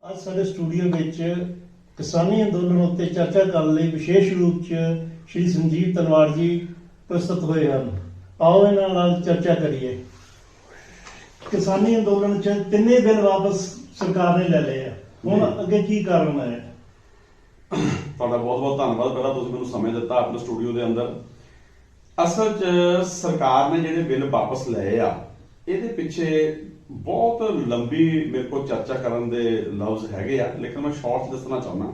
ਅੱਜ ਸਾਡੇ ਸਟੂਡੀਓ ਵਿੱਚ ਕਿਸਾਨੀ ਅੰਦੋਲਨ ਉੱਤੇ ਚਰਚਾ ਕਰਨ ਲਈ ਵਿਸ਼ੇਸ਼ ਰੂਪ 'ਚ ਸ਼੍ਰੀ ਸੰਜੀਵ ਤਲਵਾੜ ਜੀ ਪ੍ਰਸਤੁਤ ਹੋਏ ਹਨ। ਆਓ ਇਹਨਾਂ ਨਾਲ ਚਰਚਾ ਕਰੀਏ। ਕਿਸਾਨੀ ਅੰਦੋਲਨ 'ਚ ਤਿੰਨੇ ਬਿੱਲ ਵਾਪਸ ਸਰਕਾਰ ਨੇ ਲੈ ਲਏ ਆ, ਹੁਣ ਅੱਗੇ ਕੀ ਕਾਰਨ ਹੈ? ਤੁਹਾਡਾ ਬਹੁਤ ਬਹੁਤ ਧੰਨਵਾਦ। ਪਹਿਲਾਂ ਤੁਸੀਂ ਮੈਨੂੰ ਸਮੇਂ ਦਿੱਤਾ ਆਪਣੇ ਸਟੂਡੀਓ ਦੇ ਅੰਦਰ। ਅਸਲ 'ਚ ਸਰਕਾਰ ਨੇ ਜਿਹੜੇ ਬਿੱਲ ਵਾਪਸ ਲਏ ਆ, ਇਹਦੇ ਪਿੱਛੇ ਬਹੁਤ ਲੰਬੀ ਮੇਰੇ ਕੋਲ ਚਰਚਾ ਕਰਨ ਦੇ ਲਫ਼ਜ਼ ਹੈਗੇ ਆ, ਲੇਕਿਨ ਮੈਂ ਸ਼ਾਰਟ ਦੱਸਣਾ ਚਾਹੁੰਦਾ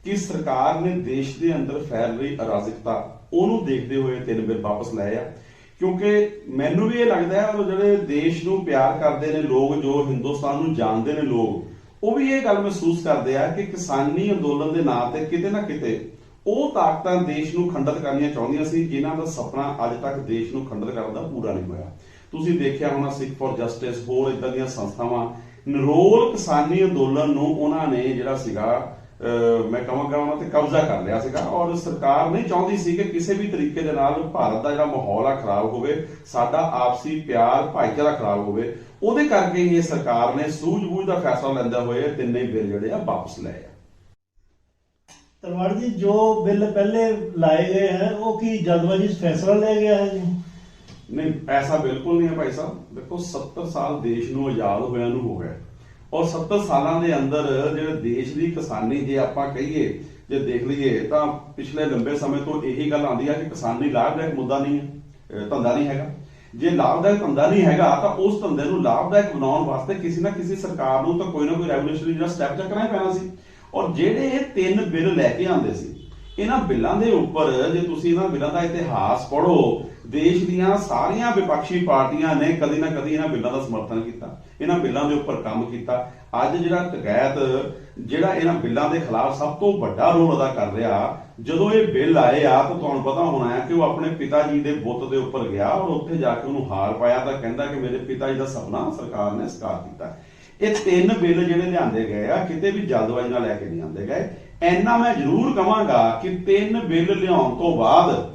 ਕਿ ਸਰਕਾਰ ਨੇ ਦੇਸ਼ ਦੇ ਅੰਦਰ ਫੈਲ ਰਹੀ ਅਰਾਜਕਤਾ ਉਹਨੂੰ ਦੇਖਦੇ ਹੋਏ ਤਿੰਨ ਬਿੱਲ ਵਾਪਸ ਲਏ ਆ। ਕਿਉਂਕਿ ਮੈਨੂੰ ਵੀ ਇਹ ਲੱਗਦਾ ਹੈ ਜਿਹੜੇ ਦੇਸ਼ ਨੂੰ ਪਿਆਰ ਕਰਦੇ ਨੇ ਲੋਕ, ਜੋ ਹਿੰਦੁਸਤਾਨ ਨੂੰ ਜਾਣਦੇ ਨੇ ਲੋਕ, ਉਹ ਵੀ ਇਹ ਗੱਲ ਮਹਿਸੂਸ ਕਰਦੇ ਆ ਕਿ ਕਿਸਾਨੀ ਅੰਦੋਲਨ ਦੇ ਨਾਂ ਤੇ ਕਿਤੇ ਨਾ ਕਿਤੇ ਉਹ ਤਾਕਤਾਂ ਦੇਸ਼ ਨੂੰ ਖੰਡਿਤ ਕਰਨੀਆਂ ਚਾਹੁੰਦੀਆਂ ਸੀ ਜਿਨ੍ਹਾਂ ਦਾ ਸੁਪਨਾ ਅੱਜ ਤੱਕ ਦੇਸ਼ ਨੂੰ ਖੰਡਿਤ ਕਰਨ ਦਾ ਪੂਰਾ ਨਹੀਂ ਹੋਇਆ। ਤੁਸੀਂ ਦੇਖਿਆ ਹੋਣਾ ਸਿੱਖ ਫॉर ਜਸਟਿਸ, ਹੋਰ ਇਦਾਂ ਦੀਆਂ ਸੰਸਥਾਵਾਂ ਨਿਰੋਲ ਕਿਸਾਨੀ ਅੰਦੋਲਨ ਨੂੰ ਉਹਨਾਂ ਨੇ ਜਿਹੜਾ ਸੀਗਾ ਮੈਂ ਕਹਾਂਗਾ ਉਹਨਾਂ ਤੇ ਕਬਜ਼ਾ ਕਰ ਲਿਆ ਸੀਗਾ, ਔਰ ਸਰਕਾਰ ਨਹੀਂ ਚਾਹੁੰਦੀ ਸੀ ਕਿ ਕਿਸੇ ਵੀ ਤਰੀਕੇ ਦੇ ਨਾਲ ਭਾਰਤ ਦਾ ਜਿਹੜਾ ਮਾਹੌਲ ਆ ਖਰਾਬ ਹੋਵੇ, ਸਾਡਾ ਆਪਸੀ ਪਿਆਰ ਭਾਈਚਾਰਾ ਖਰਾਬ ਹੋਵੇ। ਉਹਦੇ ਕਰਕੇ ਹੀ ਇਹ ਸਰਕਾਰ ਨੇ ਸੂਝ-ਬੂਝ ਦਾ ਫੈਸਲਾ ਲੈਂਦੇ ਹੋਏ ਤਿੰਨੇ ਬਿੱਲ ਜਿਹੜੇ ਆ ਵਾਪਸ ਲਏ ਆ। ਤਲਵਾੜ ਜੀ, ਜੋ ਬਿੱਲ ਪਹਿਲੇ ਲਾਏ ਗਏ हैं वो की जल्दबाजी से फैसला लिया गया है जी? नहीं, ऐसा बिल्कुल नहीं है भाई साहब। देखो 70 साल देश ਨੂੰ ਆਜ਼ਾਦ ਹੋਇਆਂ ਨੂੰ ਹੋ ਗਏ, ਔਰ 70 ਸਾਲਾਂ ਦੇ ਅੰਦਰ ਜਿਹੜੇ ਦੇਸ਼ ਦੀ ਕਿਸਾਨੀ ਜੇ ਆਪਾਂ ਕਹੀਏ, ਜੇ ਦੇਖ ਲਈਏ ਤਾਂ ਪਿਛਲੇ ਲੰਬੇ ਸਮੇਂ ਤੋਂ ਇਹੀ ਗੱਲ ਆਉਂਦੀ ਹੈ ਕਿ ਕਿਸਾਨੀ ਲਾਭਦਾਇਕ ਮੁੱਦਾ ਨਹੀਂ ਹੈ, ਧੰਦਾ ਨਹੀਂ ਹੈਗਾ। ਜੇ ਲਾਭਦਾਇਕ ਧੰਦਾ ਨਹੀਂ ਹੈਗਾ ਤਾਂ ਉਸ ਧੰਦੇ ਨੂੰ ਲਾਭਦਾਇਕ ਬਣਾਉਣ ਵਾਸਤੇ ਕਿਸੇ ਨਾ ਕਿਸੇ ਸਰਕਾਰ ਨੂੰ ਤਾਂ ਕੋਈ ਨਾ ਕੋਈ ਰੈਵੋਲੂਸ਼ਨਰੀ ਜਿਹੜਾ ਸਟੈਪ ਚੱਕਣਾ ਹੀ ਪੈਣਾ ਸੀ। ਔਰ ਜਿਹੜੇ ਇਹ ਤਿੰਨ ਬਿੱਲ ਲੈ ਕੇ ਆਉਂਦੇ ਸੀ, ਇਹਨਾਂ ਬਿੱਲਾਂ ਦੇ ਉੱਪਰ ਜੇ ਤੁਸੀਂ ਇਹਨਾਂ ਬਿੱਲਾਂ ਦਾ ਇਤਿਹਾਸ ਪੜ੍ਹੋ, ਦੇਸ਼ ਦੀਆਂ ਸਾਰੀਆਂ ਵਿਪਕਸ਼ੀ ਪਾਰਟੀਆਂ ਨੇ ਕਦੀ ਨਾ ਕਦੀ ਇਹਨਾਂ ਬਿੱਲਾਂ ਦਾ ਸਮਰਥਨ ਕੀਤਾ, ਇਹਨਾਂ ਬਿੱਲਾਂ ਦੇ ਉੱਪਰ ਕੰਮ ਕੀਤਾ। ਅੱਜ ਜਿਹੜਾ ਟਕੈਤ ਜਿਹੜਾ ਇਹਨਾਂ ਬਿੱਲਾਂ ਦੇ ਖਿਲਾਫ ਸਭ ਤੋਂ ਵੱਡਾ ਰੋਲ ਅਦਾ ਕਰ ਰਿਹਾ, ਜਦੋਂ ਇਹ ਬਿੱਲ ਆਏ ਆ ਤਾਂ ਤੁਹਾਨੂੰ ਪਤਾ ਹੋਣਾ ਹੈ ਕਿ ਉਹ ਆਪਣੇ ਪਿਤਾ ਜੀ ਦੇ ਬੁੱਤ ਦੇ ਉੱਪਰ ਗਿਆ ਔਰ ਉੱਥੇ ਜਾ ਕੇ ਉਹਨੂੰ ਹਾਰ ਪਾਇਆ ਤਾਂ ਕਹਿੰਦਾ ਕਿ ਮੇਰੇ ਪਿਤਾ ਜੀ ਦਾ ਸੁਪਨਾ ਸਰਕਾਰ ਨੇ ਸਾਕਾਰ ਕੀਤਾ। ਇਹ ਤਿੰਨ ਬਿੱਲ ਜਿਹੜੇ ਲਿਆਂਦੇ ਗਏ ਆ ਕਿਤੇ ਵੀ ਜਲਦਬਾਜ਼ੀ ਨਾਲ ਲੈ ਕੇ ਨਹੀਂ ਆਂਦੇ ਗਏ। ਇੰਨਾ ਮੈਂ ਜ਼ਰੂਰ ਕਹਾਂਗਾ ਕਿ ਤਿੰਨ ਬਿੱਲ ਲਿਆਉਣ ਤੋਂ ਬਾਅਦ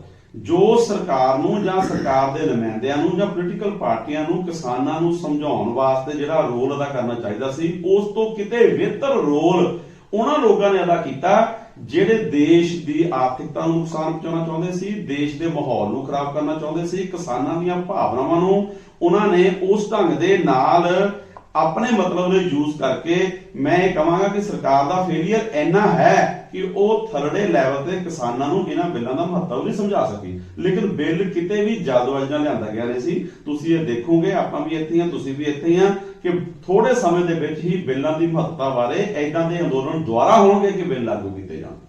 ਜੋ ਸਰਕਾਰ ਨੂੰ ਜਾਂ ਸਰਕਾਰ ਦੇ ਨੁਮਾਇੰਦਿਆਂ ਨੂੰ ਜਾਂ ਪੋਲੀਟੀਕਲ ਪਾਰਟੀਆਂ ਨੂੰ ਕਿਸਾਨਾਂ ਨੂੰ ਸਮਝਾਉਣ ਵਾਸਤੇ ਜਿਹੜਾ ਰੋਲ ਅਦਾ ਕਰਨਾ ਚਾਹੀਦਾ ਸੀ, ਉਸ ਤੋਂ ਕਿਤੇ ਬਿਹਤਰ ਰੋਲ ਉਹਨਾਂ ਲੋਕਾਂ ਨੇ ਅਦਾ ਕੀਤਾ ਜਿਹੜੇ ਦੇਸ਼ ਦੀ ਆਰਥਿਕਤਾ ਨੂੰ ਨੁਕਸਾਨ ਪਹੁੰਚਾਉਣਾ ਚਾਹੁੰਦੇ ਸੀ, ਦੇਸ਼ ਦੇ ਮਾਹੌਲ ਨੂੰ ਖਰਾਬ ਕਰਨਾ ਚਾਹੁੰਦੇ ਸੀ, ਕਿਸਾਨਾਂ ਦੀਆਂ ਭਾਵਨਾਵਾਂ ਨੂੰ ਉਹਨਾਂ ਨੇ ਉਸ ਢੰਗ ਦੇ ਨਾਲ ਆਪਣੇ ਮਤਲਬ ਲਈ ਯੂਜ਼ ਕਰਕੇ। ਮੈਂ ਇਹ ਕਹਾਂਗਾ ਕਿ ਸਰਕਾਰ ਦਾ ਫੇਲੀਅਰ ਇੰਨਾ ਹੈ ਕਿ ਉਹ ਥਰਡੇ ਲੈਵਲ ਤੇ ਕਿਸਾਨਾਂ ਨੂੰ ਇਹਨਾਂ ਬਿੱਲਾਂ ਦਾ ਮਹੱਤਵ ਨਹੀਂ ਸਮਝਾ ਸਕੀ। ਲੇਕਿਨ ਬਿੱਲ ਕਿਤੇ ਵੀ ਜਲਦਬਾਜ਼ੀ ਨਾਲ ਲਿਆਂਦਾ ਗਿਆ ਨਹੀਂ ਸੀ। ਤੁਸੀਂ ਇਹ ਦੇਖੋਗੇ, ਆਪਾਂ ਵੀ ਇੱਥੇ ਹਾਂ, ਤੁਸੀਂ ਵੀ ਇੱਥੇ ਹਾਂ, ਕਿ ਥੋੜੇ ਸਮੇਂ ਦੇ ਵਿੱਚ ਹੀ ਬਿੱਲਾਂ ਦੀ ਮਹੱਤਤਾ ਬਾਰੇ ਏਦਾਂ ਦੇ ਅੰਦੋਲਨ ਦੁਆਰਾ ਹੋਣਗੇ ਕਿ ਬਿੱਲ ਲਾਗੂ ਕੀਤੇ ਜਾਣ।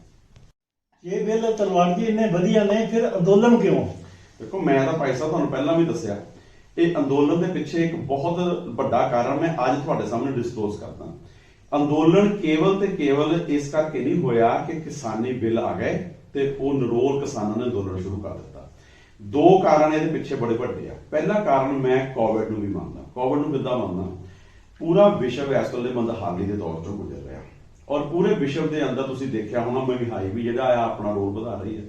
ਇਹ ਬਿੱਲ ਤਲਵਾੜ ਜੀ ਇੰਨੇ ਵਧੀਆ ਨੇ, ਫਿਰ ਅੰਦੋਲਨ ਕਿਉਂ? ਦੇਖੋ, ਮੈਂ ਤਾਂ ਭਾਈ ਸਾਹਿਬ ਤੁਹਾਨੂੰ ਪਹਿਲਾਂ ਵੀ ਦੱਸਿਆ, ਇਹ ਅੰਦੋਲਨ ਦੇ ਪਿੱਛੇ ਇੱਕ ਬਹੁਤ ਵੱਡਾ ਕਾਰਨ ਮੈਂ ਅੱਜ ਤੁਹਾਡੇ ਸਾਹਮਣੇ ਡਿਸਕਲੋਜ਼ ਕਰਦਾ। ਅੰਦੋਲਨ ਕੇਵਲ ਤੇ ਕੇਵਲ ਇਸ ਕਰਕੇ ਨਹੀਂ ਹੋਇਆ ਕਿ ਕਿਸਾਨੀ ਬਿੱਲ ਆ ਗਏ ਤੇ ਉਹ ਨਿਰੋਲ ਕਿਸਾਨਾਂ ਨੇ ਅੰਦੋਲਨ ਸ਼ੁਰੂ ਕਰ ਦਿੱਤਾ। ਦੋ ਕਾਰਨ ਇਹਦੇ ਪਿੱਛੇ ਬੜੇ ਵੱਡੇ ਆ। ਪਹਿਲਾ ਕਾਰਨ ਮੈਂ ਕੋਵਿਡ ਨੂੰ ਵੀ ਮੰਨਦਾ। ਕੋਵਿਡ ਨੂੰ ਕਿੱਦਾਂ ਮੰਨਦਾ? ਪੂਰਾ ਵਿਸ਼ਵ ਇਸ ਵੇਲੇ ਮੰਦਹਾਲੀ ਦੇ ਦੌਰ ਚੋਂ ਗੁਜ਼ਰ ਰਿਹਾ, ਔਰ ਪੂਰੇ ਵਿਸ਼ਵ ਦੇ ਅੰਦਰ ਤੁਸੀਂ ਦੇਖਿਆ ਹੋਣਾ ਮਹਿੰਗਾਈ ਵੀ ਜਿਹੜਾ ਆ ਆਪਣਾ ਰੋਲ ਵਧਾ ਰਹੀ ਹੈ।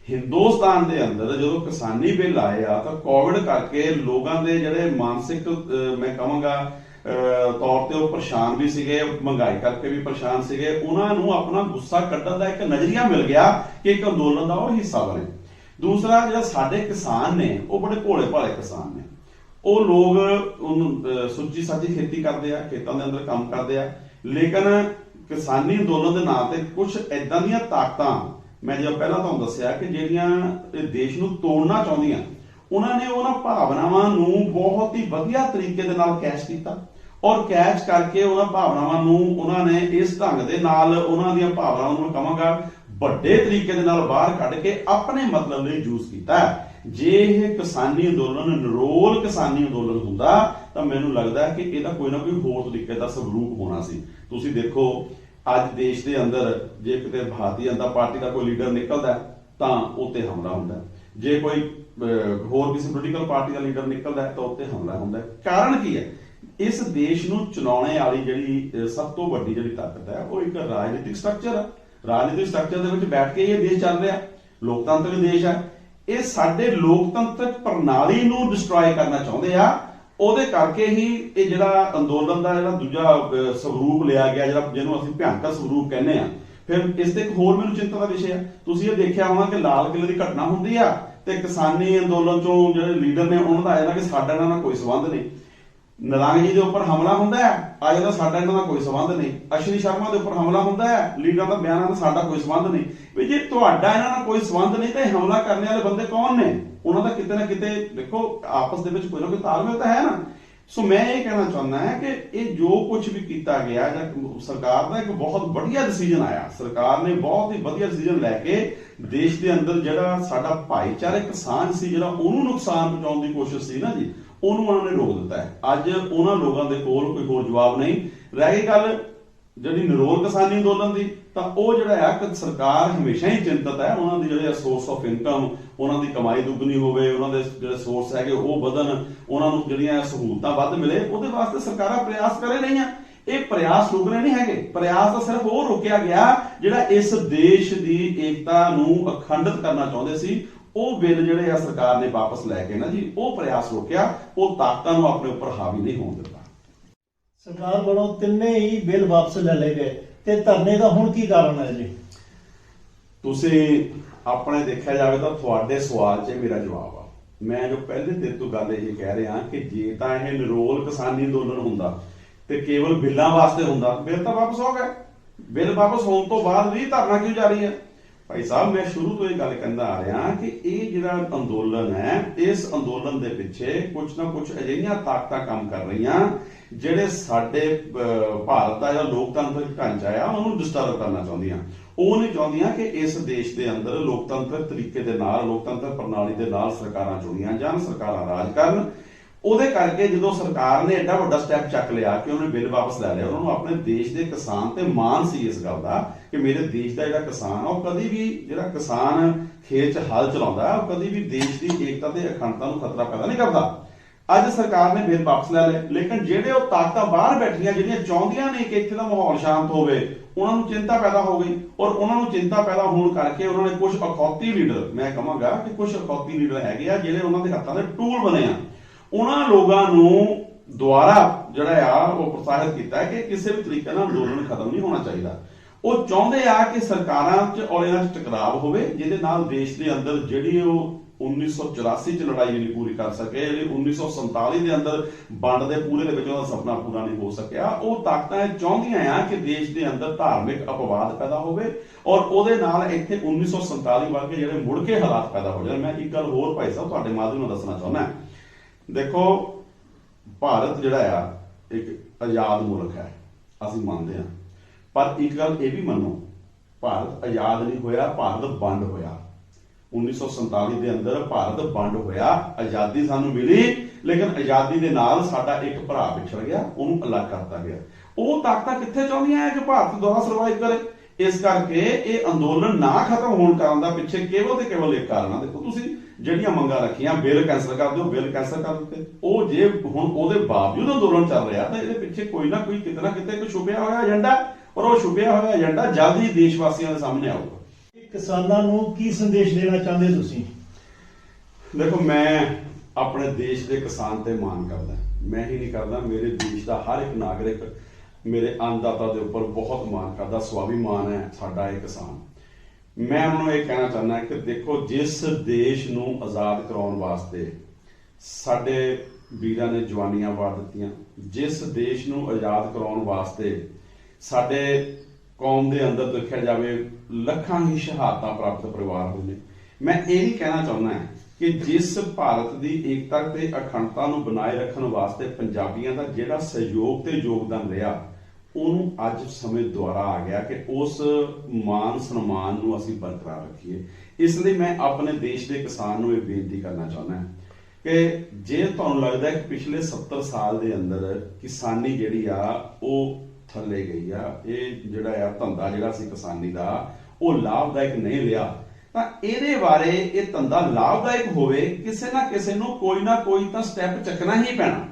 ਹਿੰਦੁਸਤਾਨ ਦੇ ਅੰਦਰ ਜਦੋਂ ਕਿਸਾਨੀ ਬਿੱਲ ਆਏ ਆ ਤਾਂ ਕੋਵਿਡ ਕਰਕੇ ਲੋਕਾਂ ਦੇ ਜਿਹੜੇ ਮਾਨਸਿਕ ਮੈਂ ਕਹਾਂਗਾ ਤੌਰ ਤੇ ਉਹ ਪਰੇਸ਼ਾਨ ਵੀ ਸੀਗੇ, ਮਹਿੰਗਾਈ ਕਰਕੇ ਵੀ ਪਰੇਸ਼ਾਨ ਸੀਗੇ, ਉਹਨਾਂ ਨੂੰ ਆਪਣਾ ਗੁੱਸਾ ਕੱਢਣ ਦਾ ਇੱਕ ਨਜ਼ਰੀਆ ਮਿਲ ਗਿਆ ਕਿ ਇੱਕ ਅੰਦੋਲਨ ਦਾ ਉਹ ਹਿੱਸਾ ਬਣੇ। ਦੂਸਰਾ, ਜਿਹੜਾ ਸਾਡੇ ਕਿਸਾਨ ਨੇ ਉਹ ਬੜੇ ਭੋਲੇ ਭਾਲੇ ਕਿਸਾਨ ਨੇ, ਉਹ ਲੋਕ ਸੁੱਚੀ ਸਾਚੀ ਖੇਤੀ ਕਰਦੇ ਆ, ਖੇਤਾਂ ਦੇ ਅੰਦਰ ਕੰਮ ਕਰਦੇ ਆ, ਲੇਕਿਨ ਕਿਸਾਨੀ ਅੰਦੋਲਨ ਦੇ ਨਾਂ ਤੇ ਕੁਝ ਏਦਾਂ ਦੀਆਂ ਤਾਕਤਾਂ ਮੈਂ ਜਿਵੇਂ ਪਹਿਲਾਂ ਤੁਹਾਨੂੰ ਦੱਸਿਆ ਕਿ ਜਿਹੜੀਆਂ ਦੇਸ਼ ਨੂੰ ਤੋੜਨਾ ਚਾਹੁੰਦੀਆਂ, ਉਹਨਾਂ ਨੇ ਉਹਨਾਂ ਭਾਵਨਾਵਾਂ ਨੂੰ ਬਹੁਤ ਹੀ ਵਧੀਆ ਤਰੀਕੇ ਦੇ ਨਾਲ ਕੈਚ ਕੀਤਾ, ਔਰ ਕੈਚ ਕਰਕੇ ਉਹਨਾਂ ਭਾਵਨਾਵਾਂ ਨੂੰ ਉਹਨਾਂ ਨੇ ਇਸ ਢੰਗ ਦੇ ਨਾਲ ਉਹਨਾਂ ਦੀਆਂ ਭਾਵਨਾਵਾਂ ਨੂੰ ਕਹਾਂਗਾ ਵੱਡੇ ਤਰੀਕੇ ਦੇ ਨਾਲ ਬਾਹਰ ਕੱਢ ਕੇ ਆਪਣੇ ਮਤਲਬ ਲਈ ਯੂਜ਼ ਕੀਤਾ। ਜੇ ਇਹ ਕਿਸਾਨੀ ਅੰਦੋਲਨ ਨਿਰੋਲ ਕਿਸਾਨੀ ਅੰਦੋਲਨ ਹੁੰਦਾ ਤਾਂ ਮੈਨੂੰ ਲੱਗਦਾ ਕਿ ਇਹਦਾ ਕੋਈ ਨਾ ਕੋਈ ਹੋਰ ਤਰੀਕੇ ਦਾ ਸਵਰੂਪ ਹੋਣਾ ਸੀ। ਤੁਸੀਂ ਦੇਖੋ, ਅੱਜ ਦੇਸ਼ ਦੇ ਅੰਦਰ ਜੇ ਕਿਤੇ ਭਾਰਤੀ ਜਨਤਾ ਪਾਰਟੀ ਦਾ ਕੋਈ ਲੀਡਰ ਨਿਕਲਦਾ ਤਾਂ ਉੱਤੇ ਹਮਲਾ ਹੁੰਦਾ, ਜੇ ਕੋਈ ਹੋਰ ਕਿਸੇ ਪੋਲੀਟੀਕਲ ਪਾਰਟੀ ਦਾ ਲੀਡਰ ਨਿਕਲਦਾ ਤਾਂ ਉੱਤੇ ਹਮਲਾ ਹੁੰਦਾ। ਕਾਰਨ ਕੀ ਹੈ? ਇਸ ਦੇਸ਼ ਨੂੰ ਚਲਾਉਣੇ ਵਾਲੀ ਜਿਹੜੀ ਸਭ ਤੋਂ ਵੱਡੀ ਜਿਹੜੀ ਤਾਕਤ ਹੈ ਉਹ ਇੱਕ ਰਾਜਨੀਤਿਕ ਸਟਰਕਚਰ ਹੈ। ਰਾਜਨੀਤਿਕ ਸਟਰਕਚਰ ਦੇ ਵਿੱਚ ਬੈਠ ਕੇ ਇਹ ਦੇਸ਼ ਚੱਲ ਰਿਹਾ, ਲੋਕਤੰਤਰਿਕ ਦੇਸ਼ ਹੈ। ਇਹ ਸਾਡੇ ਲੋਕਤੰਤਰਕ ਪ੍ਰਣਾਲੀ ਨੂੰ ਡਿਸਟਰੋਏ ਕਰਨਾ ਚਾਹੁੰਦੇ ਆ, ਉਹਦੇ ਕਰਕੇ ਹੀ ਇਹ ਜਿਹੜਾ ਅੰਦੋਲਨ ਦਾ ਜਿਹੜਾ ਦੂਜਾ ਸਰੂਪ ਲਿਆ ਗਿਆ, ਜਿਹੜਾ ਜਿਹਨੂੰ ਅਸੀਂ ਭਿਆਨਕ ਸਰੂਪ ਕਹਿੰਦੇ ਆ। ਫਿਰ ਇਸ ਤੇ ਇੱਕ ਹੋਰ ਮੈਨੂੰ ਚਿੰਤਾ ਦਾ ਵਿਸ਼ਾ ਆ, ਤੁਸੀਂ ਇਹ ਦੇਖਿਆ ਹੋਣਾ ਕਿ ਲਾਲ ਕਿਲ੍ਹੇ ਦੀ ਘਟਨਾ ਹੁੰਦੀ ਆ ਤੇ ਕਿਸਾਨੀ ਅੰਦੋਲਨ ਚੋਂ ਜਿਹੜੇ ਲੀਡਰ ਨੇ ਉਹਨਾਂ ਦਾ ਆ ਜਾਂਦਾ ਕਿ ਸਾਡਾ ਇਹਨਾਂ ਨਾਲ ਕੋਈ ਸੰਬੰਧ ਨਹੀਂ। ਨਰੰਗ ਜੀ ਦੇ ਉੱਪਰ ਹਮਲਾ ਹੁੰਦਾ ਹੈ, ਆ ਜਾਂਦਾ ਸਾਡਾ ਇਹਨਾਂ ਨਾਲ ਕੋਈ ਸੰਬੰਧ ਨਹੀਂ। ਅਸ਼ਵਨੀ ਸ਼ਰਮਾ ਦੇ ਉੱਪਰ ਹਮਲਾ ਹੁੰਦਾ ਹੈ, ਲੀਡਰਾਂ ਦਾ ਬਿਆਨ ਆਉਂਦਾ ਸਾਡਾ ਕੋਈ ਸੰਬੰਧ ਨਹੀਂ। ਵੀ ਜੇ ਤੁਹਾਡਾ ਇਹਨਾਂ ਨਾਲ ਕੋਈ ਸੰਬੰਧ ਨਹੀਂ ਤਾਂ ਹਮਲਾ ਕਰਨ ਵਾਲੇ ਬੰਦੇ ਕੌਣ ਨੇ? ਉਹਨਾਂ ਦਾ ਕਿਤੇ ਨਾ ਕਿਤੇ ਦੇਖੋ ਆਪਸ ਦੇ ਵਿੱਚ ਕੋਈ ਨਾ ਕੋਈ ਤਾਲਮੇਲ ਤਾਂ ਹੈ ਨਾ। ਸੋ ਮੈਂ ਇਹ ਕਹਿਣਾ ਚਾਹੁੰਦਾ ਹਾਂ ਕਿ ਇਹ ਜੋ ਕੁਝ ਵੀ ਕੀਤਾ ਗਿਆ ਜਾਂ ਸਰਕਾਰ ਦਾ ਇੱਕ ਬਹੁਤ ਵਧੀਆ ਡਿਸੀਜਨ ਆਇਆ, ਸਰਕਾਰ ਨੇ ਬਹੁਤ ਹੀ ਵਧੀਆ ਡਿਸੀਜਨ ਲੈ ਕੇ ਦੇਸ਼ ਦੇ ਅੰਦਰ ਜਿਹੜਾ ਸਾਡਾ ਭਾਈਚਾਰਕ ਸਾਂਝ ਸੀ, ਜਿਹੜਾ ਉਹਨੂੰ ਨੁਕਸਾਨ ਪਹੁੰਚਾਉਣ ਦੀ ਕੋਸ਼ਿਸ਼ ਸੀ ਨਾ ਜੀ, ਉਹਨੂੰ ਉਹਨਾਂ ਨੇ ਰੋਕ ਦਿੱਤਾ ਹੈ। ਅੱਜ ਉਹਨਾਂ ਲੋਕਾਂ ਦੇ ਕੋਲ ਕੋਈ ਹੋਰ ਜਵਾਬ ਨਹੀਂ ਰਹਿ ਗਈ। ਗੱਲ ਜਿਹੜੀ ਨਿਰੋਲ ਕਿਸਾਨੀ ਅੰਦੋਲਨ ਦੀ, ਤਾਂ ਉਹ ਜਿਹੜਾ ਹੈ ਕਿ ਸਰਕਾਰ ਹਮੇਸ਼ਾ ਹੀ ਚਿੰਤਤ ਹੈ ਉਹਨਾਂ ਦੀ ਜਿਹੜੇ ਸੋਰਸ ਆਫ ਇਨਕਮ, ਉਹਨਾਂ ਦੀ ਕਮਾਈ ਦੁੱਗਣੀ ਹੋਵੇ, ਉਹਨਾਂ ਦੇ ਜਿਹੜੇ ਸੋਰਸ ਹੈਗੇ ਉਹ ਵਧਣ, ਉਹਨਾਂ ਨੂੰ ਜਿਹੜੀਆਂ ਸਹੂਲਤਾਂ ਵੱਧ ਮਿਲੇ, ਉਹਦੇ ਵਾਸਤੇ ਸਰਕਾਰਾਂ ਪ੍ਰਯਾਸ ਕਰ ਰਹੀਆਂ। ਇਹ ਪ੍ਰਯਾਸ ਰੁਕਣੇ ਨਹੀਂ ਹੈਗੇ। ਪ੍ਰਯਾਸ ਤਾਂ ਸਿਰਫ ਉਹ ਰੁਕਿਆ ਗਿਆ ਜਿਹੜਾ ਇਸ ਦੇਸ਼ ਦੀ ਏਕਤਾ ਨੂੰ ਅਖੰਡਿਤ ਕਰਨਾ ਚਾਹੁੰਦੇ ਸੀ। ਉਹ ਬਿੱਲ ਜਿਹੜੇ ਆ ਸਰਕਾਰ ਨੇ ਵਾਪਸ ਲੈ ਕੇ ਨਾ ਜੀ, ਉਹ ਪ੍ਰਯਾਸ ਰੋਕਿਆ, ਉਹ ਤਾਕਤਾਂ ਨੂੰ ਆਪਣੇ ਉੱਪਰ ਹਾਵੀ ਨਹੀਂ ਹੋਣ ਦਿੱਤਾ। ਸਰਕਾਰ ਵੱਲੋਂ ਤਿੰਨੇ ਹੀ ਬਿੱਲ ਵਾਪਸ ਲੈ ਲਏ ਗਏ ਤੇ ਧਰਨੇ ਦਾ ਹੁਣ ਕੀ ਕਾਰਨ ਹੈ ਜੀ? ਤੁਸੀਂ ਆਪਣੇ ਦੇਖਿਆ ਜਾਵੇ ਤਾਂ ਤੁਹਾਡੇ ਸਵਾਲ 'ਚ ਮੇਰਾ ਜਵਾਬ ਆ। ਮੈਂ ਜੋ ਪਹਿਲੇ ਦਿਨ ਤੋਂ ਗੱਲ ਇਹ ਕਹਿ ਰਿਹਾ ਕਿ ਜੇ ਤਾਂ ਇਹ ਨਿਰੋਲ ਕਿਸਾਨੀ ਅੰਦੋਲਨ ਹੁੰਦਾ ਤੇ ਕੇਵਲ ਬਿੱਲਾਂ ਵਾਸਤੇ ਹੁੰਦਾ, ਬਿੱਲ ਤਾਂ ਵਾਪਸ ਹੋ ਗਏ। ਬਿੱਲ ਵਾਪਸ ਹੋਣ ਤੋਂ ਬਾਅਦ ਵੀ ਧਰਨਾ ਕਿਉਂ ਜਾਰੀ ਹੈ? ਭਾਈ ਸਾਹਿਬ, ਮੈਂ ਸ਼ੁਰੂ ਤੋਂ ਇਹ ਗੱਲ ਕਹਿੰਦਾ ਆ ਰਿਹਾ ਕਿ ਇਹ ਜਿਹੜਾ ਅੰਦੋਲਨ ਹੈ, ਇਸ ਅੰਦੋਲਨ ਦੇ ਪਿੱਛੇ ਕੁਝ ਨਾ ਕੁਝ ਅਜਿਹੀਆਂ ਤਾਕਤਾਂ ਕੰਮ ਕਰ ਰਹੀਆਂ ਜਿਹੜੇ ਸਾਡੇ ਭਾਰਤ ਦਾ ਜਿਹੜਾ ਲੋਕਤੰਤਰਿਕ ਢਾਂਚਾ ਆ ਉਹਨੂੰ ਡਿਸਟਰਬ ਕਰਨਾ ਚਾਹੁੰਦੀਆਂ। ਉਹ ਨਹੀਂ ਚਾਹੁੰਦੀਆਂ ਕਿ ਇਸ ਦੇਸ਼ ਦੇ ਅੰਦਰ ਲੋਕਤੰਤਰਿਕ ਤਰੀਕੇ ਦੇ ਨਾਲ, ਲੋਕਤੰਤਰ ਪ੍ਰਣਾਲੀ ਦੇ ਨਾਲ ਸਰਕਾਰਾਂ ਚੁਣੀਆਂ ਜਾਣ, ਸਰਕਾਰਾਂ ਰਾਜ ਕਰਨ। ਉਹਦੇ ਕਰਕੇ ਜਦੋਂ ਸਰਕਾਰ ਨੇ ਐਡਾ ਵੱਡਾ ਸਟੈਪ ਚੱਕ ਲਿਆ ਕਿ ਉਹਨੇ ਬਿੱਲ ਵਾਪਸ ਲੈ ਲਿਆ, ਉਹਨਾਂ ਨੂੰ ਆਪਣੇ ਦੇਸ਼ ਦੇ ਕਿਸਾਨ ਤੇ ਮਾਣ ਸੀ ਇਸ ਗੱਲ ਦਾ ਕਿ ਮੇਰੇ ਦੇਸ਼ ਦਾ ਜਿਹੜਾ ਕਿਸਾਨ ਆ ਉਹ ਕਦੀ ਵੀ, ਜਿਹੜਾ ਕਿਸਾਨ ਖੇਤ 'ਚ ਹਲ ਚਲਾਉਂਦਾ ਉਹ ਕਦੀ ਵੀ ਦੇਸ਼ ਦੀ ਏਕਤਾ ਤੇ ਅਖੰਡਤਾ ਨੂੰ ਖਤਰਾ ਪੈਦਾ ਨਹੀਂ ਕਰਦਾ। ਅੱਜ ਸਰਕਾਰ ਨੇ ਬਿੱਲ ਵਾਪਸ ਲੈ ਲਏ, ਲੇਕਿਨ ਜਿਹੜੇ ਉਹ ਤਾਕਤਾਂ ਬਾਹਰ ਬੈਠੀਆਂ ਜਿਹੜੀਆਂ ਚਾਹੁੰਦੀਆਂ ਨੇ ਕਿ ਇੱਥੇ ਦਾ ਮਾਹੌਲ ਸ਼ਾਂਤ ਹੋਵੇ, ਉਹਨਾਂ ਨੂੰ ਚਿੰਤਾ ਪੈਦਾ ਹੋ ਗਈ। ਔਰ ਉਹਨਾਂ ਨੂੰ ਚਿੰਤਾ ਪੈਦਾ ਹੋਣ ਕਰਕੇ ਉਹਨਾਂ ਨੇ ਕੁਝ ਅਖੌਤੀ ਲੀਡਰ, ਮੈਂ ਕਹਾਂਗਾ ਕਿ ਕੁਝ ਅਖੌਤੀ ਲੀਡਰ ਹੈਗੇ ਆ ਜਿਹੜੇ ਉਹਨਾਂ ਦੇ ਹੱਥਾਂ ਦੇ ਟੂਲ ਬਣੇ ਆ। ਉਹਨਾਂ ਲੋਕਾਂ ਨੂੰ ਦੁਆਰਾ ਜਿਹੜਾ ਆ ਉਹ ਪ੍ਰੋਤਸਾਹਿਤ ਕੀਤਾ ਕਿ ਕਿਸੇ ਵੀ ਤਰੀਕੇ ਨਾਲ ਅੰਦੋਲਨ ਖਤਮ ਨਹੀਂ ਹੋਣਾ ਚਾਹੀਦਾ। ਉਹ ਚਾਹੁੰਦੇ ਆ ਕਿ ਸਰਕਾਰਾਂ 'ਚ ਔਰ ਇਹਨਾਂ 'ਚ ਟਕਰਾਵ ਹੋਵੇ, ਜਿਹਦੇ ਨਾਲ ਦੇਸ਼ ਦੇ ਅੰਦਰ ਜਿਹੜੀ ਉਹ 1984 'ਚ ਲੜਾਈ ਨਹੀਂ ਪੂਰੀ ਕਰ ਸਕੇ, ਜਿਹੜੀ 1947 ਦੇ ਅੰਦਰ ਵੰਡ ਦੇ ਪੂਰੇ ਦੇ ਵਿੱਚ ਉਹਦਾ ਸੁਪਨਾ ਪੂਰਾ ਨਹੀਂ ਹੋ ਸਕਿਆ। ਉਹ ਤਾਕਤਾਂ ਚਾਹੁੰਦੀਆਂ ਆ ਕਿ ਦੇਸ਼ ਦੇ ਅੰਦਰ ਧਾਰਮਿਕ ਅਪਵਾਦ ਪੈਦਾ ਹੋਵੇ ਔਰ ਉਹਦੇ ਨਾਲ ਇੱਥੇ 1947 ਵਰਗੇ ਜਿਹੜੇ ਮੁੜ ਕੇ ਹਾਲਾਤ ਪੈਦਾ ਹੋ ਜਾਣ। ਮੈਂ ਇੱਕ ਗੱਲ ਹੋਰ ਭਾਈ ਸਾਹਿਬ ਤੁਹਾਡੇ ਮਾਧਿਅਮ ਨਾਲ ਦੱਸਣਾ ਚਾਹੁੰਦਾ। ਦੇਖੋ, ਭਾਰਤ ਜਿਹੜਾ ਆ ਇੱਕ ਆਜ਼ਾਦ ਮੁਲਕ ਹੈ, ਅਸੀਂ ਮੰਨਦੇ ਹਾਂ, ਪਰ ਇੱਕ ਗੱਲ ਇਹ ਵੀ ਮੰਨੋ, ਭਾਰਤ ਆਜ਼ਾਦ ਨਹੀਂ ਹੋਇਆ, ਭਾਰਤ ਵੰਡ ਹੋਇਆ। 1947 ਦੇ ਅੰਦਰ ਭਾਰਤ ਵੰਡ ਹੋਇਆ, ਆਜ਼ਾਦੀ ਸਾਨੂੰ ਮਿਲੀ, ਲੇਕਿਨ ਆਜ਼ਾਦੀ ਦੇ ਨਾਲ ਸਾਡਾ ਇੱਕ ਭਰਾ ਵਿਛੜ ਗਿਆ, ਉਹਨੂੰ ਅਲੱਗ ਕਰਤਾ ਗਿਆ। ਉਹ ਤਾਕਤਾਂ ਕਿੱਥੇ ਚਾਹੁੰਦੀਆਂ ਹੈ ਕਿ ਭਾਰਤ ਦੁਆਰਾ ਸਰਵਾਈਵ ਕਰੇ। ਇਸ ਕਰਕੇ ਇਹ ਅੰਦੋਲਨ ਨਾ ਖਤਮ ਹੋਣ ਕਰਨ ਦਾ ਪਿੱਛੇ ਕੇਵਲ ਤੇ ਕੇਵਲ ਇੱਕ ਕਾਰਨ ਆ। ਦੇਖੋ, ਤੁਸੀਂ ਜਿਹੜੀਆਂ ਮੰਗਾਂ ਰੱਖੀਆਂ, ਬਿੱਲ ਕੈਂਸਲ ਕਰ ਦਿਓ, ਬਿੱਲ ਕੈਂਸਲ ਕਰ ਦਿੱਤੇ। ਉਹ ਜੇ ਹੁਣ ਉਹਦੇ ਬਾਵਜੂਦ ਅੰਦੋਲਨ ਚੱਲ ਰਿਹਾ ਤਾਂ ਇਹਦੇ ਪਿੱਛੇ ਕੋਈ ਨਾ ਕੋਈ ਕਿਤੇ ਨਾ ਕਿਤੇ ਕੋਈ ਛੁਪਿਆ ਹੋਇਆ ਏਜੰਡਾ, ਔਰ ਉਹ ਛੁਪਿਆ ਹੋਇਆ ਏਜੰਡਾ ਜਲਦੀ ਦੇਸ਼ ਵਾਸੀਆਂ ਦੇ ਸਾਹਮਣੇ ਆਊਗਾ। ਕਿਸਾਨਾਂ ਨੂੰ ਕੀ ਸੰਦੇਸ਼ ਦੇਣਾ ਚਾਹੁੰਦੇ ਤੁਸੀਂ? ਦੇਖੋ, ਮੈਂ ਆਪਣੇ ਦੇਸ਼ ਦੇ ਕਿਸਾਨ ਤੇ ਮਾਣ ਕਰਦਾ। ਮੈਂ ਹੀ ਨਹੀਂ ਕਰਦਾ, ਮੇਰੇ ਦੇਸ਼ ਦਾ ਹਰ ਇੱਕ ਨਾਗਰਿਕ ਮੇਰੇ ਅੰਨਦਾਤਾ ਦੇ ਉੱਪਰ ਬਹੁਤ ਮਾਣ ਕਰਦਾ, ਸਵਾਭਿਮਾਨ ਹੈ ਸਾਡਾ ਇਹ ਕਿਸਾਨ। ਮੈਂ ਉਹਨਾਂ ਨੂੰ ਇਹ ਕਹਿਣਾ ਚਾਹੁੰਦਾ ਕਿ ਦੇਖੋ, ਜਿਸ ਦੇਸ਼ ਨੂੰ ਆਜ਼ਾਦ ਕਰਾਉਣ ਵਾਸਤੇ ਸਾਡੇ ਵੀਰਾਂ ਨੇ ਜਵਾਨੀਆਂ ਵਾਰ ਦਿੱਤੀਆਂ, ਜਿਸ ਦੇਸ਼ ਨੂੰ ਆਜ਼ਾਦ ਕਰਾਉਣ ਵਾਸਤੇ ਸਾਡੇ ਕੌਮ ਦੇ ਅੰਦਰ ਦੇਖਿਆ ਜਾਵੇ ਲੱਖਾਂ ਹੀ ਸ਼ਹਾਦਤਾਂ ਪ੍ਰਾਪਤ ਪਰਿਵਾਰ ਹੋਏ ਨੇ, ਮੈਂ ਇਹ ਨਹੀਂ ਕਹਿਣਾ ਚਾਹੁੰਦਾ ਕਿ ਜਿਸ ਭਾਰਤ ਦੀ ਏਕਤਾ ਤੇ ਅਖੰਡਤਾ ਨੂੰ ਬਣਾਏ ਰੱਖਣ ਵਾਸਤੇ ਪੰਜਾਬੀਆਂ ਦਾ ਜਿਹੜਾ ਸਹਿਯੋਗ ਤੇ ਯੋਗਦਾਨ ਰਿਹਾ, ਉਹਨੂੰ ਅੱਜ ਸਮੇਂ ਦੁਆਰਾ ਆ ਗਿਆ ਕਿ ਉਸ ਮਾਨ ਸਨਮਾਨ ਨੂੰ ਅਸੀਂ ਬਰਕਰਾਰ ਰੱਖੀਏ। ਇਸ ਲਈ ਮੈਂ ਆਪਣੇ ਦੇਸ਼ ਦੇ ਕਿਸਾਨ ਨੂੰ ਇਹ ਬੇਨਤੀ ਕਰਨਾ ਚਾਹੁੰਦਾ ਕਿ ਜੇ ਤੁਹਾਨੂੰ ਲੱਗਦਾ ਕਿ ਪਿਛਲੇ 70 ਸਾਲ ਦੇ ਅੰਦਰ ਕਿਸਾਨੀ ਜਿਹੜੀ ਆ ਉਹ ਥੱਲੇ ਗਈ ਆ, ਇਹ ਜਿਹੜਾ ਆ ਧੰਦਾ ਜਿਹੜਾ ਸੀ ਕਿਸਾਨੀ ਦਾ ਉਹ ਲਾਭਦਾਇਕ ਨਹੀਂ ਰਿਹਾ, ਤਾਂ ਇਹਦੇ ਬਾਰੇ ਇਹ ਧੰਦਾ ਲਾਭਦਾਇਕ ਹੋਵੇ, ਕਿਸੇ ਨਾ ਕਿਸੇ ਨੂੰ ਕੋਈ ਨਾ ਕੋਈ ਤਾਂ ਸਟੈਪ ਚੱਕਣਾ ਹੀ ਪੈਣਾ।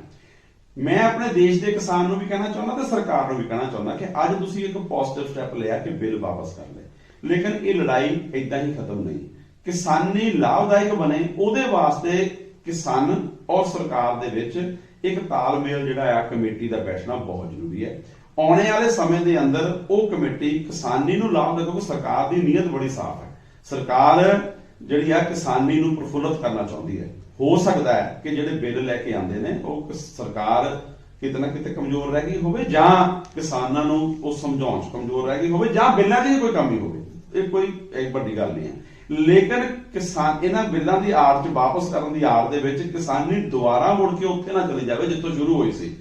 ਮੈਂ ਆਪਣੇ ਦੇਸ਼ ਦੇ ਕਿਸਾਨ ਨੂੰ ਵੀ ਕਹਿਣਾ ਚਾਹੁੰਦਾ ਤੇ ਸਰਕਾਰ ਨੂੰ ਵੀ ਕਹਿਣਾ ਚਾਹੁੰਦਾ ਕਿ ਅੱਜ ਤੁਸੀਂ ਇੱਕ ਪੋਜ਼ਿਟਿਵ ਸਟੈਪ ਲਿਆ ਕਿ ਬਿੱਲ ਵਾਪਸ ਕਰ ਲਏ, ਲੇਕਿਨ ਇਹ ਲੜਾਈ ਏਦਾਂ ਹੀ ਖਤਮ ਨਹੀਂ। ਕਿਸਾਨੀ ਲਾਭਦਾਇਕ ਬਣੇ, ਉਹਦੇ ਵਾਸਤੇ ਕਿਸਾਨ ਔਰ ਸਰਕਾਰ ਦੇ ਵਿੱਚ ਇੱਕ ਤਾਲਮੇਲ ਜਿਹੜਾ ਆ ਕਮੇਟੀ ਦਾ ਬੈਠਣਾ ਬਹੁਤ ਜ਼ਰੂਰੀ ਹੈ। ਆਉਣੇ ਵਾਲੇ ਸਮੇਂ ਦੇ ਅੰਦਰ ਉਹ ਕਮੇਟੀ ਕਿਸਾਨੀ ਨੂੰ ਲਾਭ ਦੇ, ਕਿਉਂਕਿ ਸਰਕਾਰ ਦੀ ਨੀਅਤ ਬੜੀ ਸਾਫ਼ ਹੈ। ਸਰਕਾਰ ਜਿਹੜੀ ਆ ਕਿਸਾਨੀ ਨੂੰ ਪ੍ਰਫੁੱਲਤ ਕਰਨਾ ਚਾਹੁੰਦੀ ਹੈ। ਹੋ ਸਕਦਾ ਹੈ ਕਿ ਜਿਹੜੇ ਬਿੱਲ ਲੈ ਕੇ ਆਉਂਦੇ ਨੇ ਉਹ ਸਰਕਾਰ ਕਿਤੇ ਨਾ ਕਿਤੇ ਕਮਜ਼ੋਰ ਰਹਿ ਗਈ ਹੋਵੇ, ਜਾਂ ਕਿਸਾਨਾਂ ਨੂੰ ਉਹ ਸਮਝਾਉਣ 'ਚ ਕਮਜ਼ੋਰ ਰਹਿ ਗਈ ਹੋਵੇ, ਜਾਂ ਬਿੱਲਾਂ ਦੀ ਕੋਈ ਕਮੀ ਹੋਵੇ। ਇਹ ਕੋਈ ਇੱਕ ਵੱਡੀ ਗੱਲ ਨਹੀਂ ਹੈ। ਲੇਕਿਨ ਕਿਸਾਨ ਇਹਨਾਂ ਬਿੱਲਾਂ ਦੀ ਆੜ 'ਚ ਵਾਪਸ ਕਰਨ ਦੀ ਆੜ ਦੇ ਵਿੱਚ ਕਿਸਾਨੀ ਦੁਬਾਰਾ ਮੁੜ ਕੇ ਉੱਥੇ ਨਾ ਚਲੀ ਜਾਵੇ ਜਿੱਥੋਂ ਸ਼ੁਰੂ ਹੋਈ ਸੀ।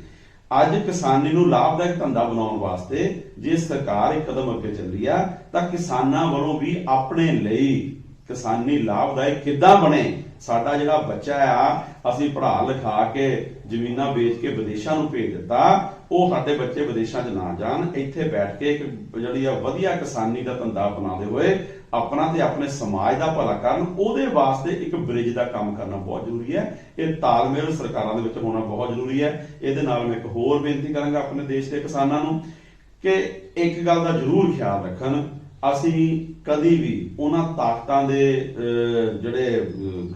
ਅੱਜ ਕਿਸਾਨੀ ਨੂੰ ਲਾਭਦਾਇਕ ਧੰਦਾ ਬਣਾਉਣ ਵਾਸਤੇ ਜੇ ਸਰਕਾਰ ਇੱਕ ਕਦਮ ਅੱਗੇ ਚੱਲੀ ਆ ਤਾਂ ਕਿਸਾਨਾਂ ਵੱਲੋਂ ਵੀ ਆਪਣੇ ਲਈ ਕਿਸਾਨੀ ਲਾਭਦਾਇਕ ਕਿੱਦਾਂ ਬਣੇ, ਸਾਡਾ ਜਿਹੜਾ ਬੱਚਾ ਆ ਅਸੀਂ ਪੜ੍ਹਾ ਲਿਖਾ ਕੇ ਜ਼ਮੀਨਾਂ ਵੇਚ ਕੇ ਵਿਦੇਸ਼ਾਂ ਨੂੰ ਭੇਜ ਦਿੱਤਾ, ਉਹ ਸਾਡੇ ਬੱਚੇ ਵਿਦੇਸ਼ਾਂ 'ਚ ਨਾ ਜਾਣ, ਇੱਥੇ ਬੈਠ ਕੇ ਇੱਕ ਜਿਹੜੀ ਆ ਵਧੀਆ ਕਿਸਾਨੀ ਦਾ ਧੰਦਾ ਅਪਣਾਉਂਦੇ ਹੋਏ ਆਪਣਾ ਤੇ ਆਪਣੇ ਸਮਾਜ ਦਾ ਭਲਾ ਕਰਨ। ਉਹਦੇ ਵਾਸਤੇ ਇੱਕ ਬ੍ਰਿਜ ਦਾ ਕੰਮ ਕਰਨਾ ਬਹੁਤ ਜ਼ਰੂਰੀ ਹੈ। ਇਹ ਤਾਲਮੇਲ ਸਰਕਾਰਾਂ ਦੇ ਵਿੱਚ ਹੋਣਾ ਬਹੁਤ ਜ਼ਰੂਰੀ ਹੈ। ਇਹਦੇ ਨਾਲ ਮੈਂ ਇੱਕ ਹੋਰ ਬੇਨਤੀ ਕਰਾਂਗਾ ਆਪਣੇ ਦੇਸ਼ ਦੇ ਕਿਸਾਨਾਂ ਨੂੰ ਕਿ ਇੱਕ ਗੱਲ ਦਾ ਜ਼ਰੂਰ ਖਿਆਲ ਰੱਖਣ, ਅਸੀਂ ਕਦੀ ਵੀ ਉਹਨਾਂ ਤਾਕਤਾਂ ਦੇ ਜਿਹੜੇ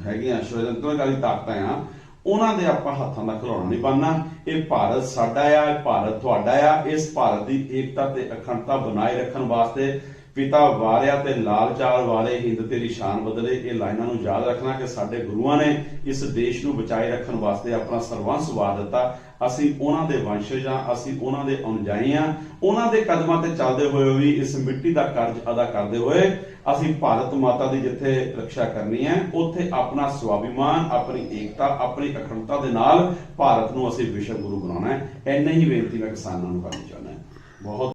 ਹੈਗੀਆਂ ਸ਼੍ਰੇਸ਼ਟਤਾਕਾਰੀ ਤਾਕਤਾਂ ਆ ਉਹਨਾਂ ਦੇ ਆਪਾਂ ਹੱਥਾਂ ਦਾ ਖਿਡੌਣਾ ਨਹੀਂ ਬਣਨਾ। ਇਹ ਭਾਰਤ ਸਾਡਾ ਆ, ਇਹ ਭਾਰਤ ਤੁਹਾਡਾ ਆ। ਇਸ ਭਾਰਤ ਦੀ ਏਕਤਾ ਤੇ ਅਖੰਡਤਾ ਬਣਾਏ ਰੱਖਣ ਵਾਸਤੇ ਪਿਤਾ ਵਾਰਿਆ ਤੇ ਲਾਲ ਚਾਲ ਵਾਲੇ ਹਿੰਦ ਤੇਰੀ ਸ਼ਾਨ ਬਦਲੇ, ਇਹ ਲਾਈਨਾਂ ਨੂੰ ਯਾਦ ਰੱਖਣਾ ਕਿ ਸਾਡੇ ਗੁਰੂਆਂ ਨੇ ਇਸ ਦੇਸ਼ ਨੂੰ ਬਚਾਏ ਰੱਖਣ ਵਾਸਤੇ ਆਪਣਾ ਸਰਬੰਸ ਵਾਰ ਦਿੱਤਾ। ਅਸੀਂ ਉਹਨਾਂ ਦੇ ਵੰਸ਼ਜ ਹਾਂ, ਅਸੀਂ ਉਹਨਾਂ ਦੇ ਅਨੁਜਾਈ ਹਾਂ। ਉਹਨਾਂ ਦੇ ਕਦਮਾਂ ਤੇ ਚੱਲਦੇ ਹੋਏ ਵੀ ਇਸ ਮਿੱਟੀ ਦਾ ਕਰਜ਼ ਅਦਾ ਕਰਦੇ ਹੋਏ ਅਸੀਂ ਭਾਰਤ ਮਾਤਾ ਦੀ ਜਿੱਥੇ ਰੱਖਿਆ ਕਰਨੀ ਹੈ ਉੱਥੇ ਆਪਣਾ ਸਵਾਭਿਮਾਨ, ਆਪਣੀ ਏਕਤਾ, ਆਪਣੀ ਅਖੰਡਤਾ ਦੇ ਨਾਲ ਭਾਰਤ ਨੂੰ ਅਸੀਂ ਵਿਸ਼ਵ ਗੁਰੂ ਬਣਾਉਣਾ ਹੈ। ਇੰਨੀ ਹੀ ਬੇਨਤੀ ਮੈਂ ਕਿਸਾਨਾਂ ਨੂੰ ਕਰਨੀ ਚਾਹੁੰਦਾ ਹਾਂ। ਬਹੁਤ